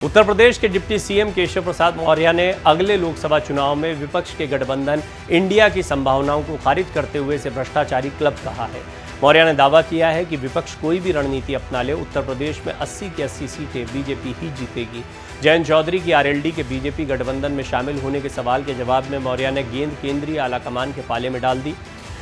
उत्तर प्रदेश के deputy CM Keshav Prasad Maurya ने अगले लोकसभा चुनाव में विपक्ष के गठबंधन इंडिया की संभावनाओं को खारिज करते हुए इसे भ्रष्टाचारी क्लब कहा है। मौर्य ने दावा किया है कि विपक्ष कोई भी रणनीति अपना ले, उत्तर प्रदेश में 80 की 80 सीटें बीजेपी ही जीतेगी। जयंत चौधरी की आरएलडी के बीजेपी गठबंधन में शामिल होने के सवाल के जवाब में मौर्य ने गेंद केंद्रीय आलाकमान के पाले में डाल दी।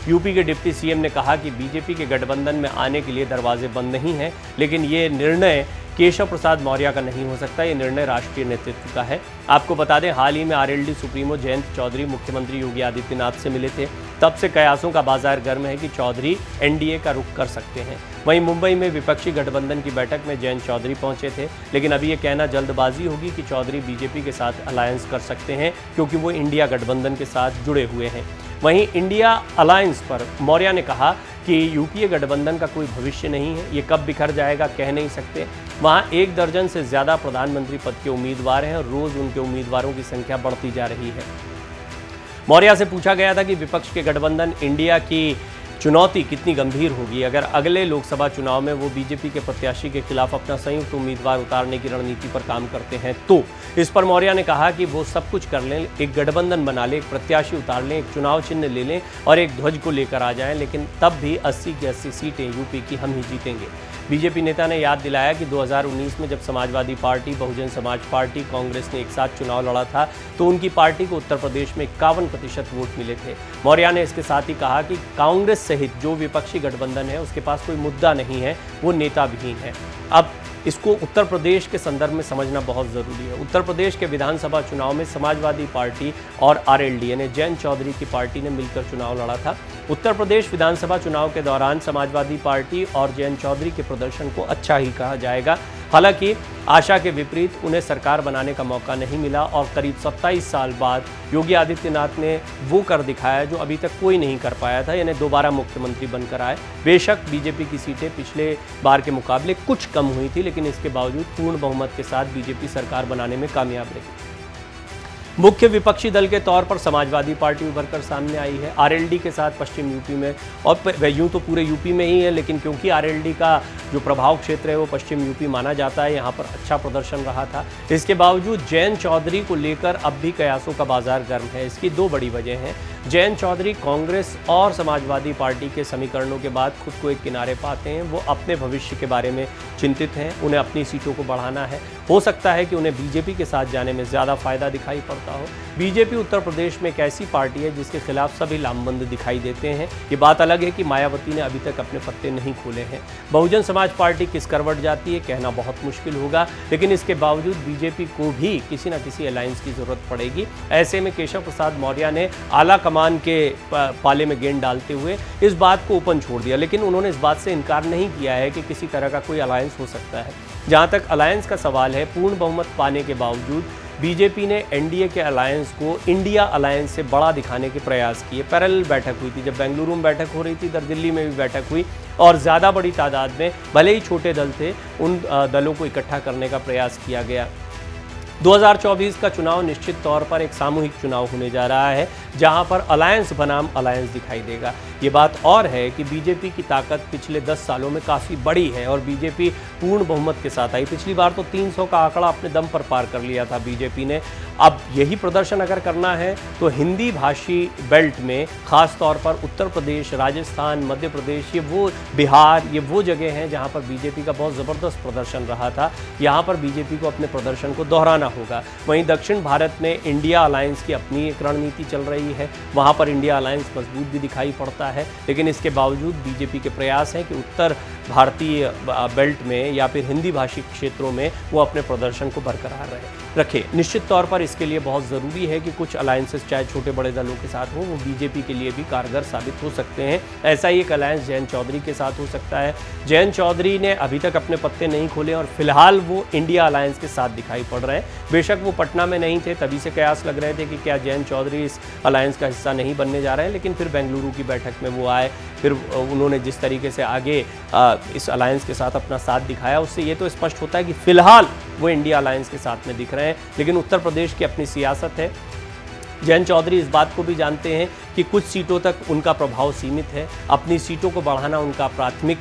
यूपी के डिप्टी सीएम ने कहा कि बीजेपी के गठबंधन में आने के लिए दरवाजे बंद नहीं हैं, लेकिन ये निर्णय केशव प्रसाद मौर्य का नहीं हो सकता। ये निर्णय राष्ट्रीय नेतृत्व का है। आपको बता दें, हाल ही में आरएलडी सुप्रीमो जयंत चौधरी मुख्यमंत्री योगी आदित्यनाथ से मिले थे। तब से कयासों का बाजार गर्म है कि चौधरी एनडीए का रुख कर सकते हैं। वहीं मुंबई में विपक्षी गठबंधन की बैठक में जयंत चौधरी पहुंचे थे, लेकिन अभी ये कहना जल्दबाजी होगी कि चौधरी बीजेपी के साथ अलायंस कर सकते हैं, क्योंकि वो इंडिया गठबंधन के साथ जुड़े हुए हैं। वहीं इंडिया अलायंस पर मौर्य ने कहा कि यूपीए गठबंधन का कोई भविष्य नहीं है, ये कब बिखर जाएगा कह नहीं सकते। वहाँ 1 दर्जन से ज़्यादा प्रधानमंत्री पद के उम्मीदवार हैं और रोज़ उनके उम्मीदवारों की संख्या बढ़ती जा रही है। मौर्य से पूछा गया था कि विपक्ष के गठबंधन इंडिया की चुनौती कितनी गंभीर होगी अगर अगले लोकसभा चुनाव में वो बीजेपी के प्रत्याशी के खिलाफ अपना संयुक्त उम्मीदवार उतारने की रणनीति पर काम करते हैं। तो इस पर मौर्य ने कहा कि वो सब कुछ कर लें, एक गठबंधन बना लें, एक प्रत्याशी उतार लें, एक चुनाव चिन्ह ले लें और एक ध्वज को लेकर आ जाएं, लेकिन तब भी 80 की 80 सीटें यूपी की हम ही जीतेंगे। बीजेपी नेता ने याद दिलाया कि 2019 में जब समाजवादी पार्टी, बहुजन समाज पार्टी, कांग्रेस ने एक साथ चुनाव लड़ा था तो उनकी पार्टी को उत्तर प्रदेश में 51% वोट मिले थे। मौर्य ने इसके साथ ही कहा कि कांग्रेस सहित जो विपक्षी गठबंधन है उसके पास कोई मुद्दा नहीं है, वो नेता विहीन है। अब इसको उत्तर प्रदेश के संदर्भ में समझना बहुत ज़रूरी है। उत्तर प्रदेश के विधानसभा चुनाव में समाजवादी पार्टी और आरएलडी यानी जयंत चौधरी की पार्टी ने मिलकर चुनाव लड़ा था। उत्तर प्रदेश विधानसभा चुनाव के दौरान समाजवादी पार्टी और जयंत चौधरी के प्रदर्शन को अच्छा ही कहा जाएगा। हालांकि आशा के विपरीत उन्हें सरकार बनाने का मौका नहीं मिला और करीब 27 साल बाद योगी आदित्यनाथ ने वो कर दिखाया जो अभी तक कोई नहीं कर पाया था, यानी दोबारा मुख्यमंत्री बनकर आए। बेशक बीजेपी की सीटें पिछले बार के मुकाबले कुछ कम हुई थी, लेकिन इसके बावजूद पूर्ण बहुमत के साथ बीजेपी सरकार बनाने में कामयाब रही। मुख्य विपक्षी दल के तौर पर समाजवादी पार्टी उभर कर सामने आई है। आरएलडी के साथ पश्चिम यूपी में, और यूँ तो पूरे यूपी में ही है, लेकिन क्योंकि आरएलडी का जो प्रभाव क्षेत्र है वो पश्चिम यूपी माना जाता है, यहाँ पर अच्छा प्रदर्शन रहा था। इसके बावजूद जयंत चौधरी को लेकर अब भी कयासों का बाजार गर्म है। इसकी 2 बड़ी वजह हैं। जयंत चौधरी कांग्रेस और समाजवादी पार्टी के समीकरणों के बाद खुद को एक किनारे पाते हैं। वो अपने भविष्य के बारे में चिंतित हैं, उन्हें अपनी सीटों को बढ़ाना है। हो सकता है कि उन्हें बीजेपी के साथ जाने में ज़्यादा फायदा दिखाई पड़ता हो। बीजेपी उत्तर प्रदेश में एक ऐसी पार्टी है जिसके खिलाफ सभी लामबंद दिखाई देते हैं। ये बात अलग है कि मायावती ने अभी तक अपने पत्ते नहीं खोले हैं। बहुजन समाज पार्टी किस करवट जाती है कहना बहुत मुश्किल होगा, लेकिन इसके बावजूद बीजेपी को भी किसी न किसी अलायंस की जरूरत पड़ेगी। ऐसे में केशव प्रसाद मौर्य ने आला कमान के पाले में गेंद डालते हुए इस बात को ओपन छोड़ दिया, लेकिन उन्होंने इस बात से इनकार नहीं किया है कि किसी तरह का कोई अलायंस हो सकता है। जहां तक अलायंस का सवाल है, पूर्ण बहुमत पाने के बावजूद बीजेपी ने एनडीए के अलायंस को इंडिया अलायंस से बड़ा दिखाने के प्रयास किए। पैरेलल बैठक हुई थी, जब बेंगलुरु में बैठक हो रही थी, इधर दिल्ली में भी बैठक हुई और ज़्यादा बड़ी तादाद में, भले ही छोटे दल थे, उन दलों को इकट्ठा करने का प्रयास किया गया। 2024 का चुनाव निश्चित तौर पर एक सामूहिक चुनाव होने जा रहा है, जहां पर अलायंस बनाम अलायंस दिखाई देगा। ये बात और है कि बीजेपी की ताकत पिछले 10 सालों में काफ़ी बड़ी है और बीजेपी पूर्ण बहुमत के साथ आई। पिछली बार तो 300 का आंकड़ा अपने दम पर पार कर लिया था बीजेपी ने। अब यही प्रदर्शन अगर करना है तो हिंदी भाषी बेल्ट में, खास तौर पर उत्तर प्रदेश, राजस्थान, मध्य प्रदेश, ये वो बिहार, ये वो जगह हैं जहां पर बीजेपी का बहुत ज़बरदस्त प्रदर्शन रहा था। यहाँ पर बीजेपी को अपने प्रदर्शन को दोहराना होगा। वहीं दक्षिण भारत में इंडिया अलायंस की अपनी एक रणनीति चल रही है, वहाँ पर इंडिया अलायंस मजबूत भी दिखाई पड़ता है, लेकिन इसके बावजूद बीजेपी के प्रयास हैं कि उत्तर भारतीय बेल्ट में या फिर हिंदी भाषी क्षेत्रों में वो अपने प्रदर्शन को बरकरार रखे। निश्चित तौर पर इसके लिए बहुत ज़रूरी है कि कुछ अलायंसेस चाहे छोटे बड़े दलों के साथ हो, वो बीजेपी के लिए भी कारगर साबित हो सकते हैं। ऐसा ही एक अलायंस जयंत चौधरी के साथ हो सकता है। जयंत चौधरी ने अभी तक अपने पत्ते नहीं खोले और फिलहाल वो इंडिया अलायंस के साथ दिखाई पड़ रहे हैं। बेशक वो पटना में नहीं थे, तभी से कयास लग रहे थे कि क्या जयंत चौधरी इस अलायंस का हिस्सा नहीं बनने जा रहे हैं, लेकिन फिर बेंगलुरु की बैठक में वो आए, फिर उन्होंने जिस तरीके से आगे इस अलायंस के साथ अपना साथ दिखाया, उससे ये तो स्पष्ट होता है कि फिलहाल वो इंडिया अलायंस के साथ में दिख रहे हैं। लेकिन उत्तर प्रदेश की अपनी सियासत है, जयंत चौधरी इस बात को भी जानते हैं कि कुछ सीटों तक उनका प्रभाव सीमित है, अपनी सीटों को बढ़ाना उनका प्राथमिक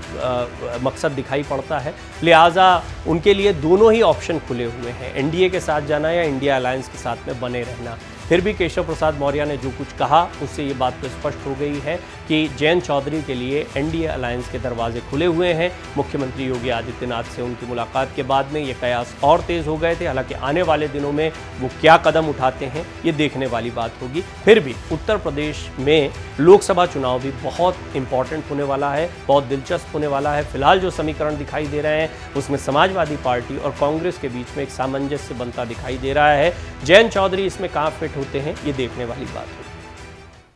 मकसद दिखाई पड़ता है, लिहाजा उनके लिए दोनों ही ऑप्शन खुले हुए हैं, एनडीए के साथ जाना या इंडिया अलायंस के साथ में बने रहना। फिर भी केशव प्रसाद मौर्य ने जो कुछ कहा उससे ये बात तो स्पष्ट हो गई है कि जयंत चौधरी के लिए एनडीए अलायंस के दरवाजे खुले हुए हैं। मुख्यमंत्री योगी आदित्यनाथ से उनकी मुलाकात के बाद में ये कयास और तेज हो गए थे। हालांकि आने वाले दिनों में वो क्या कदम उठाते हैं ये देखने वाली बात होगी। फिर भी उत्तर प्रदेश में लोकसभा चुनाव भी बहुत इंपॉर्टेंट होने वाला है, बहुत दिलचस्प होने वाला है। फिलहाल जो समीकरण दिखाई दे रहे हैं उसमें समाजवादी पार्टी और कांग्रेस के बीच में एक सामंजस्य बनता दिखाई दे रहा है। जयंत चौधरी इसमें कहाँ फिट होते हैं ये देखने वाली बात है।